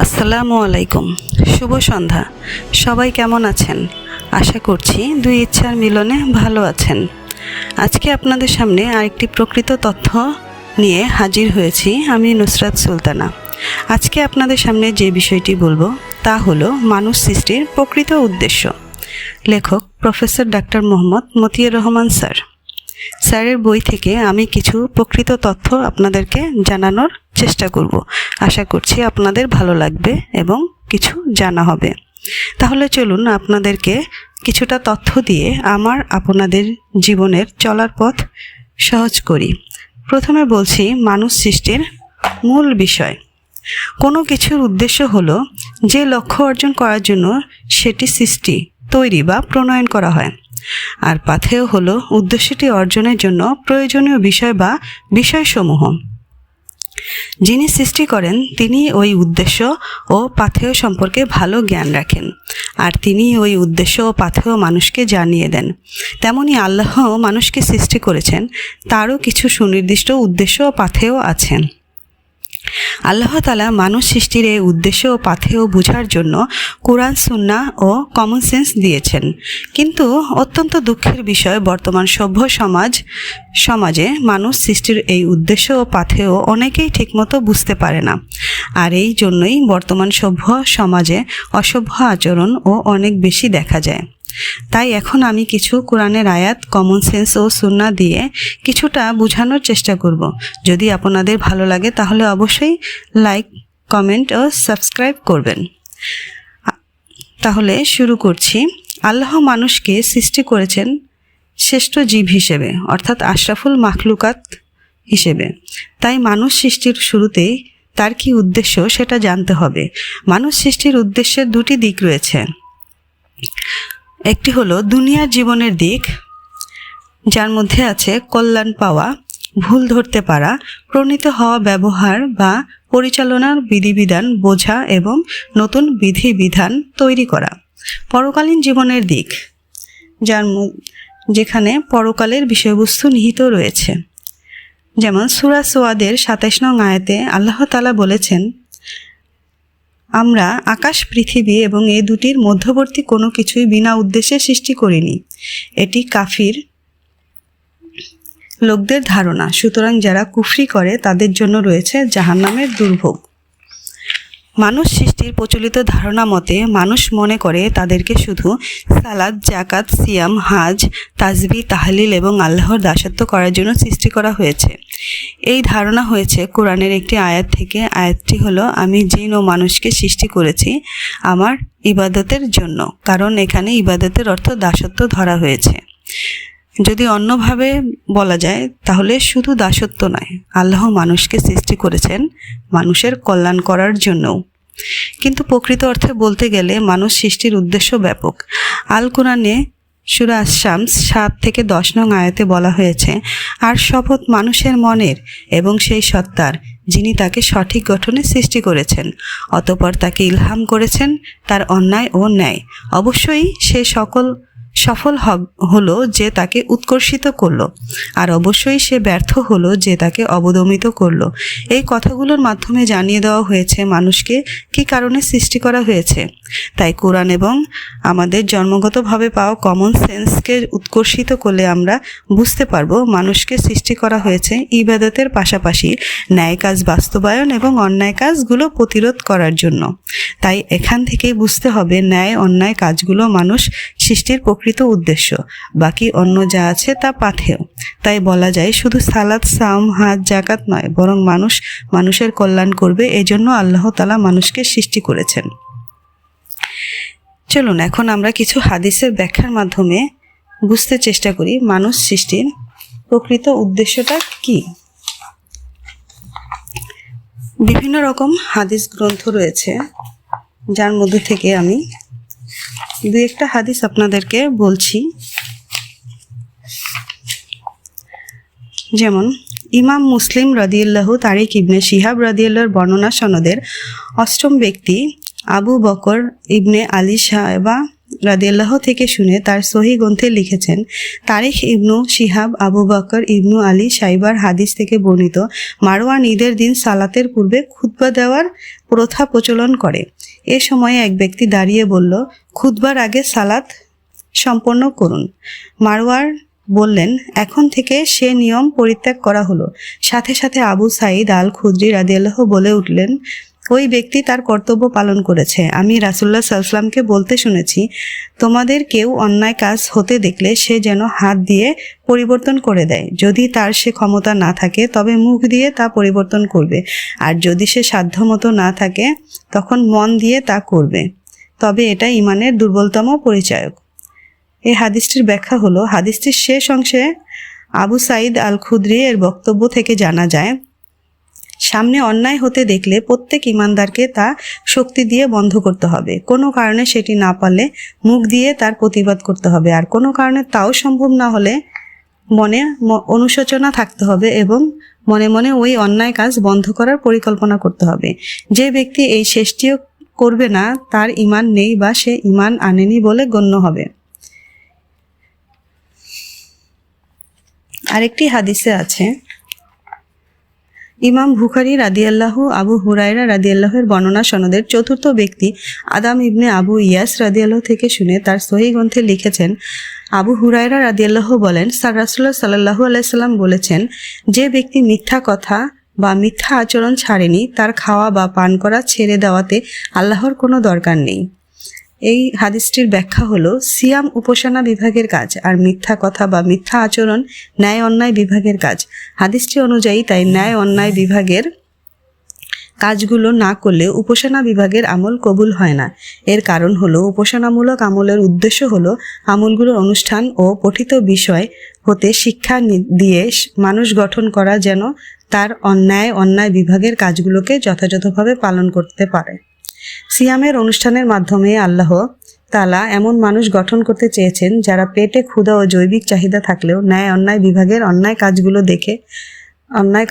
আসসালামু আলাইকুম, শুভ সন্ধ্যা। সবাই কেমন আছেন? আশা করছি দুই ইচ্ছার মিলনে ভালো আছেন। আজকে আপনাদের সামনে আরেকটি প্রকৃত তথ্য নিয়ে হাজির হয়েছি আমি, নুসরাত সুলতানা। আজকে আপনাদের সামনে যে বিষয়টি বলবো তা হলো মানুষ সৃষ্টির প্রকৃত উদ্দেশ্য। লেখক professor doctor Mohammad Motiar Rahman sir. স্যারের বই থেকে আমি কিছু প্রকৃত তথ্য আপনাদেরকে জানানোর চেষ্টা করব। আশা করছি আপনাদের ভালো লাগবে এবং কিছু জানা হবে। তাহলে চলুন আপনাদেরকে কিছুটা তথ্য দিয়ে আপনাদের জীবনের চলার পথ সহজ করি। প্রথমে বলছি মানুষ সৃষ্টির মূল বিষয়। কোনো কিছুর উদ্দেশ্য হলো যে লক্ষ্য অর্জন করার জন্য সেটি সৃষ্টি, তৈরি বা প্রণয়ন করা হয়। আর পাথেয় হলো উদ্দেশ্যটি অর্জনের জন্য প্রয়োজনীয় বিষয় বা বিষয়সমূহ। যিনি সৃষ্টি করেন তিনি ওই উদ্দেশ্য ও পাথেয় সম্পর্কে ভালো জ্ঞান রাখেন, আর তিনি ওই উদ্দেশ্য ও পাথেয় মানুষকে জানিয়ে দেন। তেমনি আল্লাহ মানুষকে সৃষ্টি করেছেন, তারও কিছু সুনির্দিষ্ট উদ্দেশ্য ও পাথেয় আছেন। আল্লাহ তাআলা মানুষ সৃষ্টির এই উদ্দেশ্য ও পাথেয় বোঝার জন্য কোরআন, সুন্নাহ ও কমন সেন্স দিয়েছেন। কিন্তু অত্যন্ত দুঃখের বিষয়, বর্তমান সভ্য সমাজে মানুষ সৃষ্টির এই উদ্দেশ্য ও পাথেয় অনেকেই ঠিকমতো বুঝতে পারে না। আর এই জন্যই বর্তমান সভ্য সমাজে অসভ্য আচরণ ও অনেক বেশি দেখা যায়। তাই এখন আমি কিছু কোরআনের আয়াত, কমন সেন্স ও সুন্নাহ দিয়ে কিছুটা বোঝানোর চেষ্টা করব। যদি আপনাদের ভালো লাগে তাহলে অবশ্যই লাইক, কমেন্ট ও সাবস্ক্রাইব করবেন। তাহলে শুরু করছি। আল্লাহ মানুষকে সৃষ্টি করেছেন শ্রেষ্ঠ জীব হিসেবে, অর্থাৎ আশরাফুল মাখলুকাত হিসেবে। তাই মানুষ সৃষ্টির শুরুতেই তার কি উদ্দেশ্য সেটা জানতে হবে। মানুষ সৃষ্টির উদ্দেশ্যের দুটি দিক রয়েছে। একটি হলো দুনিয়ার জীবনের দিক, যার মধ্যে আছে কল্যাণ পাওয়া, ভুল ধরতে পারা, প্রণীত হওয়া ব্যবহার বা পরিচালনার বিধিবিধান বোঝা এবং নতুন বিধিবিধান তৈরি করা। পরকালীন জীবনের দিক, যেখানে পরকালের বিষয়বস্তু নিহিত রয়েছে। যেমন সূরা সোয়াদের ২৭ নং আয়াতে আল্লাহ তাআলা বলেছেন, আমরা আকাশ, পৃথিবী এবং এই দুটির মধ্যবর্তী কোনো কিছুই বিনা উদ্দেশ্যে সৃষ্টি করিনি। এটি কাফির লোকদের ধারণা। সুতরাং যারা কুফরি করে তাদের জন্য রয়েছে জাহান্নামের দুর্ভোগ। মানুষ সৃষ্টির প্রচলিত ধারণা মতে মানুষ মনে করে তাদেরকে শুধু সালাত, জাকাত, সিয়াম, হাজ, তাসবিহ, তাহলিল এবং আল্লাহর দাসত্ব করার জন্য সৃষ্টি করা হয়েছে। এই ধারণা হয়েছে কোরআনের একটি আয়াত থেকে। আয়াতটি হলো, আমি জিন ও মানুষকে সৃষ্টি করেছি আমার ইবাদতের জন্য। কারণ এখানে ইবাদতের অর্থ দাসত্ব ধরা হয়েছে। যদি অন্যভাবে বলা যায় তাহলে শুধু দাসত্ব নয়, আল্লাহ মানুষকে সৃষ্টি করেছেন মানুষের কল্যাণ করার জন্যও। কিন্তু প্রকৃত অর্থে বলতে গেলে মানুষ সৃষ্টির উদ্দেশ্য ব্যাপক। আল কোরআনে সূরা আশ-শামস ৭ থেকে ১০ নং আয়াতে বলা হয়েছে, আর শপথ মানুষের মনের এবং সেই সত্তার যিনি তাকে সঠিক গঠনে সৃষ্টি করেছেন, অতঃপর তাকে ইলহাম করেছেন তার অন্যায় ও ন্যায়। অবশ্যই সে সফল হলো যে তাকে উৎকর্ষিত করলো, আর অবশ্যই সে ব্যর্থ হলো যে তাকে অবদমিত করলো। এই কথাগুলোর মাধ্যমে জানিয়ে দেওয়া হয়েছে মানুষকে কী কারণে সৃষ্টি করা হয়েছে। তাই কোরআন এবং আমাদের জন্মগতভাবে পাওয়া কমন সেন্সকে উৎকর্ষিত করলে আমরা বুঝতে পারবো মানুষকে সৃষ্টি করা হয়েছে ইবাদতের পাশাপাশি ন্যায় কাজ বাস্তবায়ন এবং অন্যায় কাজগুলো প্রতিরোধ করার জন্য। তাই এখান থেকেই বুঝতে হবে ন্যায় অন্যায় কাজগুলো মানুষ সৃষ্টির প্রকৃত উদ্দেশ্য, বাকি অন্য যা আছে তা পাথেয়। তাই বলা যায় শুধু সালাত, সাওম, হাজ, জাকাত নয়, বরং মানুষের কল্যাণ করবে, এজন্য আল্লাহ তাআলা মানুষকে সৃষ্টি করেছেন। চলুন এখন আমরা কিছু হাদিসের ব্যাখ্যার মাধ্যমে বুঝতে চেষ্টা করি মানুষ সৃষ্টির প্রকৃত উদ্দেশ্যটা কি। বিভিন্ন রকম হাদিস গ্রন্থ রয়েছে, যার মধ্যে থেকে আমি দুই একটা হাদিস আপনাদেরকে বলছি। যেমন ইমাম মুসলিম রাদিয়াল্লাহু তারিক ইবনে শিহাব রাদিয়াল্লাহর বর্ণনা সনদের ৮ম ব্যক্তি আবু বকর ইবনে আলী সাহেবা রাদিয়াল্লাহু থেকে শুনে তার সহিহ গ্রন্থে লিখেছেন, তারিখ ইবনু শিহাব আবু বকর ইবনু আলী সাইবার হাদিস থেকে বর্ণিত, মারওয়ান ঈদের দিন সালাতের পূর্বে খুতবা দেওয়ার প্রথা প্রচলন করে। এ সময়ে এক ব্যক্তি দাঁড়িয়ে বলল, খুতবার আগে সালাত সম্পন্ন করুন। মারওয়ার বললেন, এখন থেকে সে নিয়ম পরিত্যাগ করা হলো। সাথে সাথে আবু সাঈদ আল খুদরি রাদিয়াল্লাহু বলে উঠলেন, ওই ব্যক্তি তার কর্তব্য পালন করেছে। আমি রাসূলুল্লাহ সাল্লাল্লাহু আলাইহি ওয়াসাল্লামকে বলতে শুনেছি, তোমাদের কেউ অন্যায় কাজ হতে দেখলে সে যেন হাত দিয়ে পরিবর্তন করে দেয়। যদি তার সে ক্ষমতা না থাকে তবে মুখ দিয়ে তা পরিবর্তন করবে, আর যদি সে সাধ্যমতো না থাকে তখন মন দিয়ে তা করবে, তবে এটা ঈমানের দুর্বলতম পরিচায়ক। এই হাদিসটির ব্যাখ্যা হলো, হাদিসটির শেষ অংশে আবু সাঈদ আল খুদরি এর বক্তব্য থেকে জানা যায়, সামনে অন্যায় হতে দেখলে প্রত্যেক ঈমানদারকে তা শক্তি দিয়ে বন্ধ করতে হবে। কোনো কারণে সেটি না পারলে মুখ দিয়ে তার প্রতিবাদ করতে হবে, আর কোনো কারণে তাও সম্ভব না হলে মনে অনুশোচনা থাকতে হবে এবং মনে মনে ওই অন্যায় কাজ বন্ধ করার পরিকল্পনা করতে হবে। যে ব্যক্তি এই শেষটিও করবে না, তার ঈমান নেই বা সে ঈমান আনেনি বলে গণ্য হবে। আরেকটি হাদিসে আছে, ইমাম বুখারী রাদিয়াল্লাহু আবু হুরায়রা রাদিয়াল্লাহুর বর্ণনা সনদের চতুর্থ ব্যক্তি আদাম ইবনে আবু ইয়াস রাদিয়াল্লাহু থেকে শুনে তার সহিহ গ্রন্থে লিখেছেন, আবু হুরায়রা রাদিয়াল্লাহু বলেন, রাসূলুল্লাহ সাল্লাল্লাহু আলাইহি সাল্লাম বলেছেন, যে ব্যক্তি মিথ্যা কথা বা মিথ্যা আচরণ ছাড়েনি, তার খাওয়া বা পান করা ছেড়ে দেওয়াতে আল্লাহর কোনো দরকার নেই। এই হাদিসটির ব্যাখ্যা হলো, সিয়াম উপাসনা বিভাগের কাজ, আর মিথ্যা কথা বা মিথ্যা আচরণ ন্যায় অন্যায় বিভাগের কাজ। হাদিসটি অনুযায়ী তাই ন্যায় অন্যায় বিভাগের কাজগুলো না করলে উপাসনা বিভাগের আমল কবুল হয় না। এর কারণ হলো, উপাসনামূলক আমলের উদ্দেশ্য হলো আমলগুলোর অনুষ্ঠান ও পঠিত বিষয় হতে শিক্ষা দিয়ে মানুষ গঠন করা, যেন তার অন্যায় বিভাগের কাজগুলোকে যথাযথভাবে পালন করতে পারে। সিয়ামের অনুষ্ঠানের মাধ্যমে আল্লাহ তাআলা এমন মানুষ গঠন করতে চেয়েছেন যারা পেটে ক্ষুধা ও জৈবিক চাহিদা থাকলেও ন্যায় অন্যায় বিভাগের অন্যায়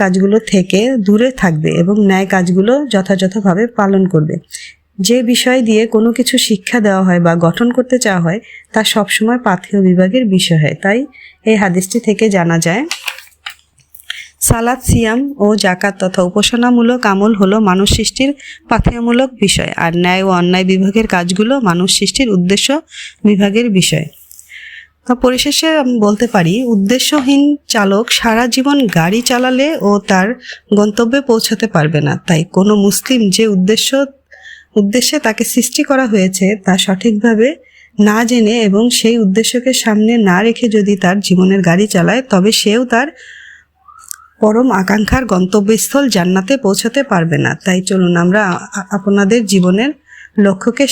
কাজগুলো থেকে দূরে থাকবে এবং ন্যায় কাজগুলো যথাযথভাবে পালন করবে। যে বিষয় দিয়ে কোনো কিছু শিক্ষা দেওয়া হয় বা গঠন করতে চাওয়া হয় তা সবসময় পাথেয় বিভাগের বিষয় হয়। তাই এই হাদিসটি থেকে জানা যায়, সালাত, সিয়াম ও জাকাত তথা উপাসনামূলক আমল হলো মানুষ সৃষ্টির পাথেয়মূলক বিষয়, আর ন্যায় ও অন্যায় বিভাগের কাজগুলো মানুষ সৃষ্টির উদ্দেশ্য বিভাগের বিষয়। তো পরিশেষে আমি বলতে পারি, উদ্দেশ্যহীন চালক সারা জীবন গাড়ি চালালে ও তার গন্তব্যে পৌঁছাতে পারবে না। তাই কোনো মুসলিম যে উদ্দেশ্যে তাকে সৃষ্টি করা হয়েছে তা সঠিকভাবে না জেনে এবং সেই উদ্দেশ্যকে সামনে না রেখে যদি তার জীবনের গাড়ি চালায়, তবে সেও তার পরম আকাঙ্ক্ষার গন্তব্যস্থল জান্নাতে পৌঁছাতে পারবে না। তাই চলুন আমরা আমাদের জীবনের লক্ষ্যকে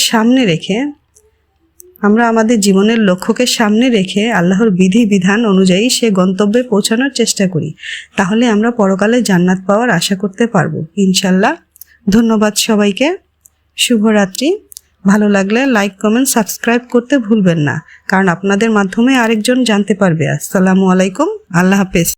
সামনে রেখে আল্লাহর বিধি বিধান অনুযায়ী সে গন্তব্যে পৌঁছানোর চেষ্টা করি। তাহলে আমরা পরকালে জান্নাত পাওয়ার আশা করতে পারবো ইনশাল্লাহ। ধন্যবাদ সবাইকে। শুভরাত্রি। ভালো লাগলে লাইক, কমেন্ট, সাবস্ক্রাইব করতে ভুলবেন না, কারণ আপনাদের মাধ্যমে আরেকজন জানতে পারবে। আসসালামু আলাইকুম। আল্লাহ হাফেজ।